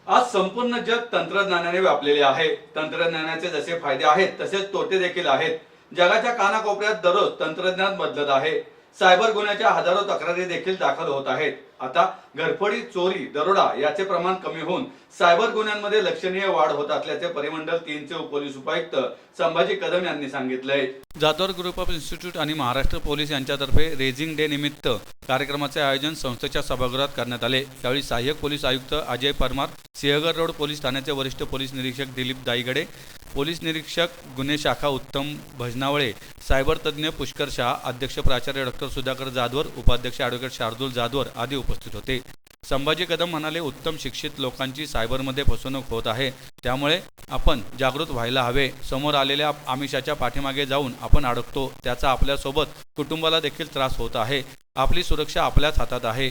आज संपूर्ण जग तंत्रज्ञानाने व्यापलेले आहे। तंत्रज्ञानाचे जसे फायदे आहेत तसेच तोटे देखील आहेत। जगाच्या कानाकोपऱ्यात दररोज तंत्रज्ञान बदलत आहे। सायबर गुन्ह्याच्या हजारो तक्रारी देखील दाखल होत आहेत। आता घरफोडी, चोरी, दरोडा याचे प्रमाण कमी होऊन सायबर गुन्ह्यांमध्ये लक्षणीय वाढ होत असल्याचे परिमंडल 3 चे पोलीस उपायुक्त संभाजी कदम यांनी सांगितले। जाधवर ग्रुप ऑफ इन्स्टिट्यूट आणि महाराष्ट्र पोलीस यांच्यातर्फे रेझिंग डे निमित्त कार्यक्रमाचे आयोजन संस्थेच्या सभागृहात करण्यात आले। यावेळी सहाय्यक पोलीस आयुक्त अजय परमार, सिंहगड रोड पोलीस ठाण्याचे वरिष्ठ पोलीस निरीक्षक दिलीप दाईगडे, पोलीस निरीक्षक गुन्हे शाखा उत्तम भजनावळे, सायबर तज्ज्ञ पुष्कर शाह, अध्यक्ष प्राचार्य डॉक्टर सुधाकर जाधवर, उपाध्यक्ष ॲडव्होकेट शार्दूल जाधवर आदी उपस्थित होते। संभाजी कदम म्हणाले, उत्तम शिक्षित लोकांची सायबरमध्ये फसवणूक होत आहे, त्यामुळे आपण जागृत व्हायला हवे। समोर आलेल्या आमिषाच्या पाठीमागे जाऊन आपण अडकतो, त्याचा आपल्यासोबत कुटुंबाला देखील त्रास होत आहे। आपली सुरक्षा आपल्याच हातात आहे।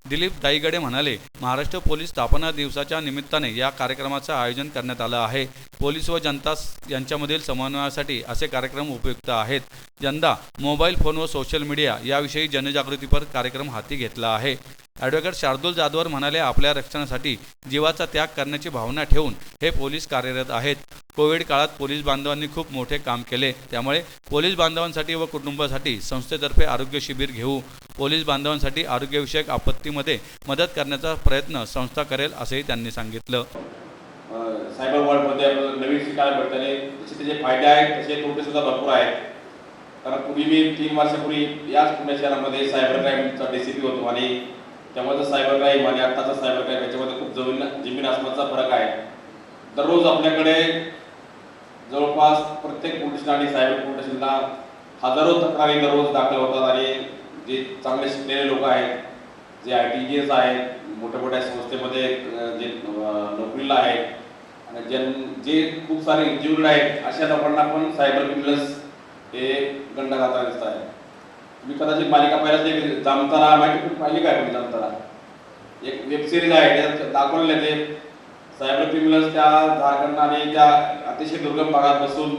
दिलीप दाईगडे म्हणाले, महाराष्ट्र पोलीस स्थापना दिवसाच्या निमित्ताने या कार्यक्रमाचे आयोजन करण्यात आले आहे। पोलीस व जनता यांच्यामधील समन्वयासाठी असे कार्यक्रम उपयुक्त आहेत। यंदा मोबाईल फोन व सोशल मीडिया याविषयी जनजागृतीपर कार्यक्रम हाती घेतला आहे। ॲडव्होकेट शार्दूल जाधवर म्हणाले, आपल्या रक्षणासाठी जीवाचा त्याग करण्याची भावना ठेवून हे पोलीस कार्यरत आहेत। कोविड काळात पोलीस बांधवांनी खूप मोठे काम केले, त्यामुळे पोलीस बांधवांसाठी व कुटुंबासाठी संस्थेतर्फे आरोग्य शिबिर घेऊ। पोलीस बांधवांसाठी आरोग्यविषयक आपत्तीमध्ये मदत करण्याचा प्रयत्न संस्था करेल असेही त्यांनी सांगितलं। सायबर वर्ल्डमध्ये नवीन शिकायला मिळताना तसे त्याचे फायदे आहेत, तसे तोटे सुद्धा भरपूर आहेत। कारण पूर्वी मी 3 वर्षापूर्वी याच पुणे शहरामध्ये सायबर क्राईमचा DCP होतो आणि तेव्हाचा सायबर क्राईम आणि आत्ताचा सायबर क्राईम याच्यामध्ये खूप जमीन आसमानचा फरक आहे। दररोज आपल्याकडे जवळपास प्रत्येक पोलीस स्टेशन आणि सायबर पोलीस स्टेशनला हजारो तक्रारी दररोज दाखल होतात आणि जे चांगले शिकलेले लोक आहेत, जे ITGS आहेत, मोठ्या मोठ्या संस्थेमध्ये जे नोकरीला आहेत आणि जे खूप सारे इंजिनियर आहेत, अशा लोकांना पण सायबर क्रिमिनल्स हे गंडा घालताना दिसत आहे। तुम्ही कदाचित मालिका पाहिल्याच, जामतारा माहिती खूप पाहिली काय? पण जामतारा एक वेब सिरीज आहे, त्यात दाखवलेले ते सायबर क्रिमिनल्स त्या झारखंड आणि त्या अतिशय दुर्गम भागात बसून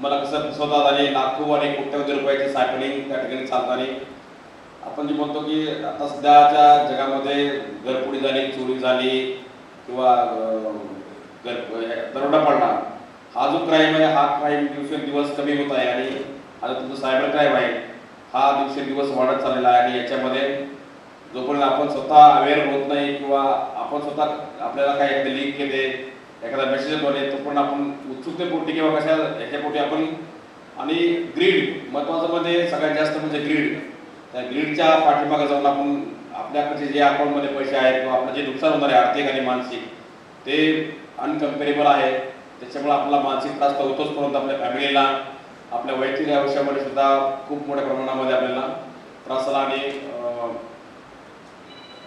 मला कसं फसवतात आणि लाखो आणि कोट्यवधी रुपयाची सायबरिंग त्या ठिकाणी चालताना आपण जे म्हणतो की आता सध्याच्या जगामध्ये घरफोडी झाली, चोरी झाली किंवा दरोडा पडला, हा जो क्राईम आहे हा क्राईम दिवसेंदिवस कमी होत आहे आणि आता तुमचं सायबर क्राईम आहे हा दिवसेंदिवस वाढत चाललेला आहे। आणि याच्यामध्ये जोपर्यंत आपण स्वतः अवेअर होत नाही किंवा आपण स्वतः आपल्याला काय एखादी लिंक येते, एखादा मेसेज येतो, तोपर्यंत आपण उत्सुकतेपोटी किंवा कशा याच्यापोटी आपण आणि ग्रीड महत्त्वाचं म्हणजे सगळ्यात जास्त म्हणजे ग्रीड, त्या ग्रीडच्या पाठीमागे जाऊन आपण आपल्याकडचे जे अकाउंटमध्ये पैसे आहेत किंवा आपलं जे नुकसान होणार आहे आर्थिक आणि मानसिक ते अनकम्पेरेबल आहे। त्याच्यामुळे आपला मानसिक त्रास तर होतोच, परंतु आपल्या फॅमिलीला, आपल्या वैयक्तिक आयुष्यामध्ये सुद्धा खूप मोठ्या प्रमाणामध्ये आपल्याला त्रासाला आणि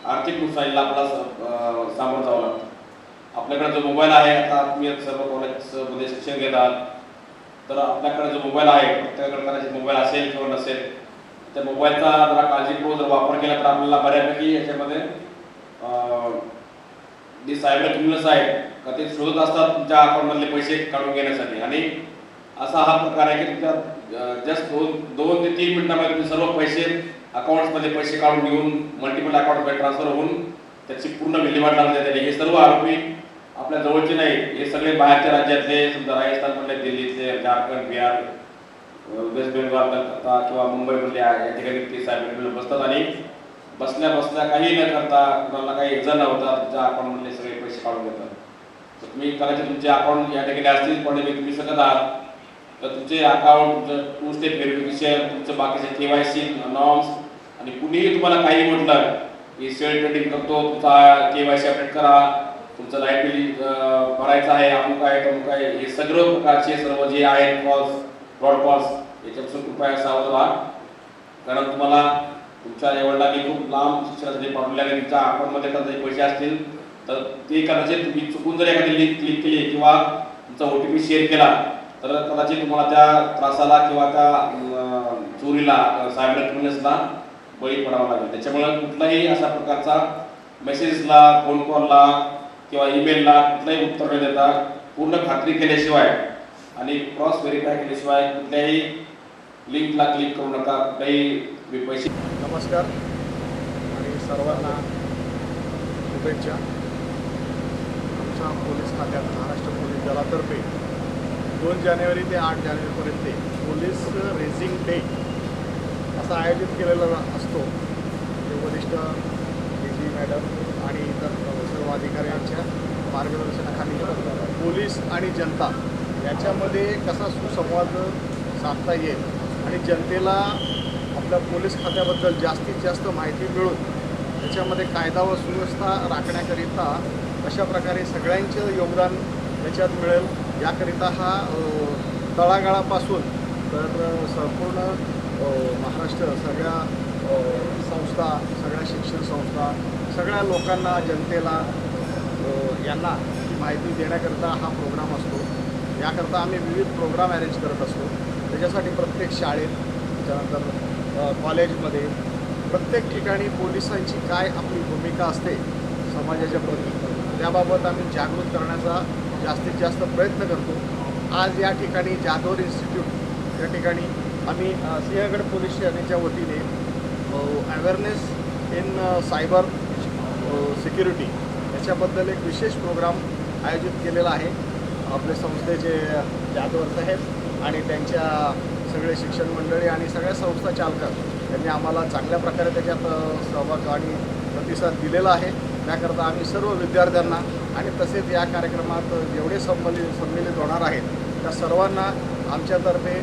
आर्थिक नुकसानीला आपल्याला सामोरं जावं लागतं। आपल्याकडे जो मोबाईल आहे, आता तुम्ही सर्व कॉलेजमध्ये शिक्षण घेतात, तर आपल्याकडे जो मोबाईल आहे, प्रत्येकाकडे कदाचित मोबाईल असेल किंवा नसेल, त्या मोबाईलचा जरा काळजीपूर्वक जर वापर केला तर आपल्याला बऱ्यापैकी याच्यामध्ये जे सायबर क्रिमिनल्स आहेत का ते शोधत असतात तुमच्या अकाउंटमधले पैसे काढून घेण्यासाठी। आणि असा हा प्रकार आहे की तुमच्या जस्ट 2 ते 3 मिनिटांमध्ये तुम्ही सर्व पैसे अकाउंट्समध्ये पैसे काढून घेऊन मल्टिपल अकाउंटमध्ये ट्रान्सफर होऊन त्याची पूर्ण विल्हेवाट लावली जाते। हे सर्व आरोपी आपल्या जवळचे नाही, हे सगळे बाहेरच्या राज्यातले, समजा राजस्थानमधले, दिल्लीतले, झारखंड, बिहार, वेस्ट बेंगॉल, कलकत्ता किंवा मुंबईमधले या ठिकाणी ते सायबर क्रिमिनल बसतात आणि बसल्या काही न करता, कुणाला काही इजा न होता तुमच्या अकाउंटमधले सगळे पैसे काढून घेतात। तर तुम्ही कदाचित तुमचे अकाउंट या ठिकाणी असतील पण तुम्ही शकत आहात, तर तुमचे अकाउंट 2 स्टेप व्हेरिफिकेशन, तुमचं बाकीचे KYC नॉर्म्स, आणि कुणीही तुम्हाला काही म्हटलं की शेअर ट्रेडिंग करतो, तुमचा KYC अपडेट करा, तुमचं लाईट बिल भरायचं आहे, अमुक आहे तमुक आहे, हे सर्व प्रकारचे सर्व जे आहेत फ्रॉड कॉल्स याच्यापासून कृपया सावध व्हा। कारण तुम्हाला तुमच्या आईवडिलांनी खूप लांब शिक्षणासाठी पाठवले आणि तुमच्या अकाउंटमध्ये कदाचित पैसे असतील तर ते कदाचित तुम्ही चुकून जर एखादी लिंक क्लिक केली किंवा तुमचा OTP शेअर केला तर कदाचित तुम्हाला त्या त्रासाला किंवा त्या चोरीला, सायबर क्रिमिनल्सला बळी पडावा लागेल। त्याच्यामुळे कुठलाही अशा प्रकारचा मेसेजला, फोन कॉलला किंवा ईमेलला कुठलाही उत्तर न देता पूर्ण खात्री केल्याशिवाय आणि क्रॉस व्हेरीफाय केल्याशिवाय कुठल्याही लिंकला क्लिक करू नका, कुठल्याही पैसे। नमस्कार आणि सर्वांना शुभेच्छा। 2024 आमच्या पोलीस खात्यात महाराष्ट्र पोलीस दलातर्फे 2 जानेवारी ते 8 जानेवारीपर्यंत पोलीस रेझिंग डे असा आयोजित केलेला असतो. ते वरिष्ठ DG मॅडम आणि इतर सर्व अधिकाऱ्यांच्या मार्गदर्शनाखाली पोलीस आणि जनता याच्यामध्ये कसा सुसंवाद साधता येईल आणि जनतेला आपल्या पोलीस खात्याबद्दल जास्तीत जास्त माहिती मिळून त्याच्यामध्ये कायदा व सुव्यवस्था राखण्याकरिता अशा प्रकारे सगळ्यांचं योगदान त्याच्यात मिळेल याकरिता हा तळागाळापासून तर संपूर्ण महाराष्ट्र सगळ्या संस्था, सगळ्या शिक्षण संस्था, सगळ्या लोकांना, जनतेला यांना ही माहिती देण्याकरिता हा प्रोग्राम असतो. याकरता आम्ही विविध प्रोग्राम अरेंज करत असतो. त्याच्यासाठी प्रत्येक शाळेत, त्यानंतर कॉलेजमध्ये, प्रत्येक ठिकाणी पोलिसांची काय आपली भूमिका असते समाजाच्या प्रती त्याबाबत आम्ही जागृत करण्याचा जास्तीत जास्त प्रयत्न करतो. आज या ठिकाणी जाधवर इन्स्टिट्यूट या ठिकाणी आम्ही सिंहगड पोलीस स्टेशनच्या वतीने अवेअरनेस इन सायबर सिक्युरिटी याच्याबद्दल एक विशेष प्रोग्राम आयोजित केलेला आहे. आपले संस्थेचे जाधवर साहेब आणि त्यांच्या सगळे शिक्षण मंडळी आणि सगळ्या संस्था चालक यांनी आम्हाला चांगल्या प्रकारे त्याच्यात सहभाग आणि प्रतिसाद दिलेला आहे. त्याकरता आम्ही सर्व विद्यार्थ्यांना आणि तसेच या कार्यक्रमात जेवढे सम्मिलित होणार आहेत त्या सर्वांना आमच्यातर्फे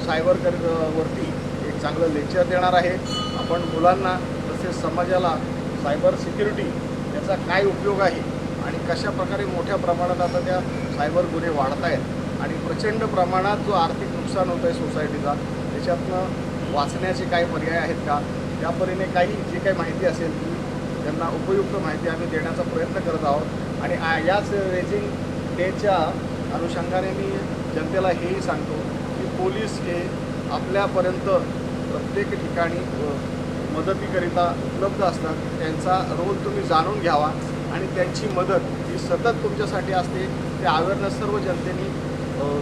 सायबरवरती एक चांगलं लेक्चर देणार आहे. आपण मुलांना तसेच समाजाला सायबर सिक्युरिटी याचा काय उपयोग आहे आणि कशा प्रकारे मोठ्या प्रमाणात आता त्या सायबर गुन्हे वाढत आहेत आणि प्रचंड प्रमाणात जो आर्थिक नुकसान होतं आहे सोसायटीचा त्याच्यातनं वाचण्याचे काही पर्याय आहेत का या परीने काही जी काही माहिती असेल ती त्यांना उपयुक्त माहिती आम्ही देण्याचा प्रयत्न करत आहोत. आणि याच रेझिंग डेच्या अनुषंगाने मी जनतेला हेही सांगतो की पोलीस हे आपल्यापर्यंत प्रत्येक ठिकाणी मदतीकरिता उपलब्ध असतात. त्यांचा रोल तुम्ही जाणून घ्यावा आणि त्यांची मदत ही सतत तुमच्यासाठी असते. ते अवेअरनेस सर्व जनतेने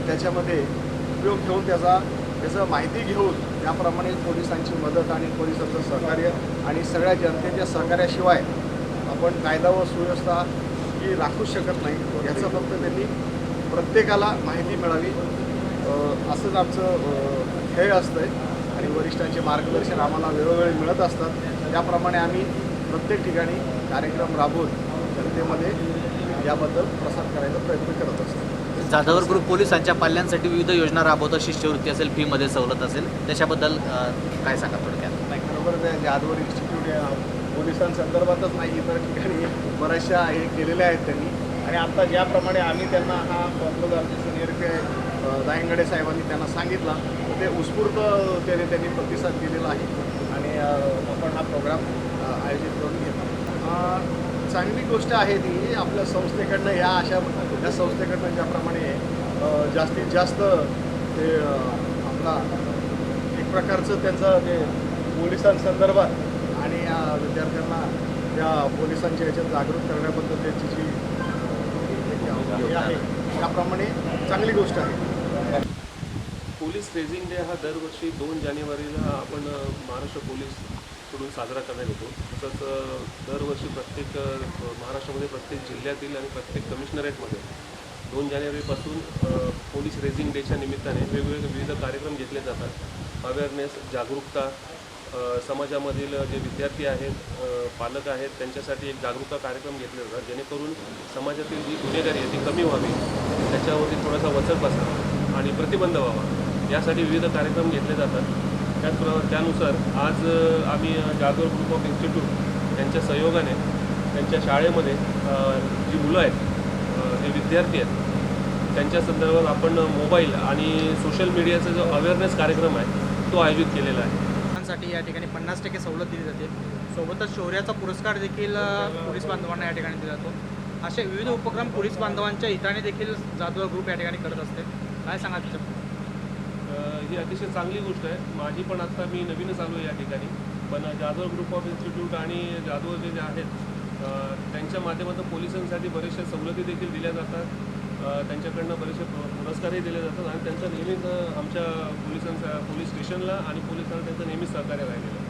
त्याच्यामध्ये उपयोग घेऊन त्याचं माहिती घेऊन त्याप्रमाणे पोलिसांची मदत आणि पोलिसांचं सहकार्य आणि सगळ्या जनतेच्या सहकार्याशिवाय आपण कायदा व सुव्यवस्था ही राखूच शकत नाही. याचं फक्त त्यांनी प्रत्येकाला माहिती मिळावी असंच आमचं ध्येय असतं आहे आणि वरिष्ठांचे मार्गदर्शन आम्हाला वेळोवेळी मिळत असतात. त्याप्रमाणे आम्ही प्रत्येक ठिकाणी कार्यक्रम राबवून जनतेमध्ये याबद्दल प्रसार करायचा प्रयत्न करत असतो. जाधवर ग्रुप पोलिसांच्या पाल्यांसाठी विविध योजना राबवतात. शिष्यवृत्ती असेल, फीमध्ये सवलत असेल, त्याच्याबद्दल काय सांगा थोडक्यात? नाही, खरोबर आहे. जाधवर इन्स्टिट्यूट या पोलिसांसंदर्भातच नाही इतर ठिकाणी बऱ्याचशा हे केलेल्या आहेत त्यांनी. आणि आता ज्याप्रमाणे आम्ही त्यांना हा पॉप्युलर आमचे सिनियर के दायंगडे साहेबांनी त्यांना सांगितला तर ते उत्स्फूर्त त्यांनी प्रतिसाद दिलेला आहे आणि आपण हा प्रोग्राम आयोजित करून घेतो. चांगली गोष्ट आहे ती आपल्या संस्थेकडनं या संस्थेकडनं ज्याप्रमाणे जास्तीत जास्त ते आपला एक प्रकारचं त्यांचं ते पोलिसांसंदर्भात आणि या विद्यार्थ्यांना त्या पोलिसांच्या ह्याच्यात जागृत करण्याबद्दल त्यांची जी हे आहे त्याप्रमाणे चांगली गोष्ट आहे. पोलीस रेझिंग डे हा दरवर्षी 2 जानेवारीला आपण महाराष्ट्र पोलीसकडून साजरा करण्यात येतो. तसंच दरवर्षी प्रत्येक महाराष्ट्रामध्ये प्रत्येक जिल्ह्यातील आणि प्रत्येक कमिशनरेटमध्ये 2 जानेवारीपासून पोलीस रेझिंग डेच्या निमित्ताने वेगवेगळे विविध कार्यक्रम घेतले जातात. अवेअरनेस, जागरूकता, समाजामधील जे विद्यार्थी आहेत, पालक आहेत त्यांच्यासाठी एक जागरूकता कार्यक्रम घेतले जातात जेणेकरून समाजातील जी गुन्हेगारी आहे ती कमी व्हावी, त्याच्यावरती थोडासा वचक बसावा आणि प्रतिबंध व्हावा यासाठी विविध कार्यक्रम घेतले जातात. त्यानुसार आज आम्ही जाधवर ग्रुप ऑफ इन्स्टिट्यूट यांच्या सहयोगाने त्यांच्या शाळेमध्ये जी मुलं आहेत, जे विद्यार्थी आहेत त्यांच्या संदर्भात आपण मोबाईल आणि सोशल मीडियाचा जो अवेअरनेस कार्यक्रम आहे तो आयोजित केलेला आहे. साठी या ठिकाणी 50% सवलत दिली जाते. सोबतच शौर्याचा पुरस्कार देखील पोलीस बांधवांना या ठिकाणी दिला जातो. असे विविध उपक्रम पोलीस बांधवांच्या हिताने देखील जाधवर ग्रुप या ठिकाणी करत असते. काय सांगा त्याच्याबद्दल? ही अतिशय चांगली गोष्ट आहे. माझी पण आत्ता मी नवीनच आलो या ठिकाणी, पण जाधवर ग्रुप ऑफ इन्स्टिट्यूट आणि जाधवर जे आहेत त्यांच्या माध्यमातून पोलिसांसाठी बऱ्याचशा सवलती देखील दिल्या जातात. त्यांच्याकडनं बरेचसे पुरस्कारही दिले जातात आणि त्यांचं नेहमीच आमच्या पोलीस स्टेशनला आणि पोलिसांना त्यांचं नेहमीच सहकार्य राहिलेलं.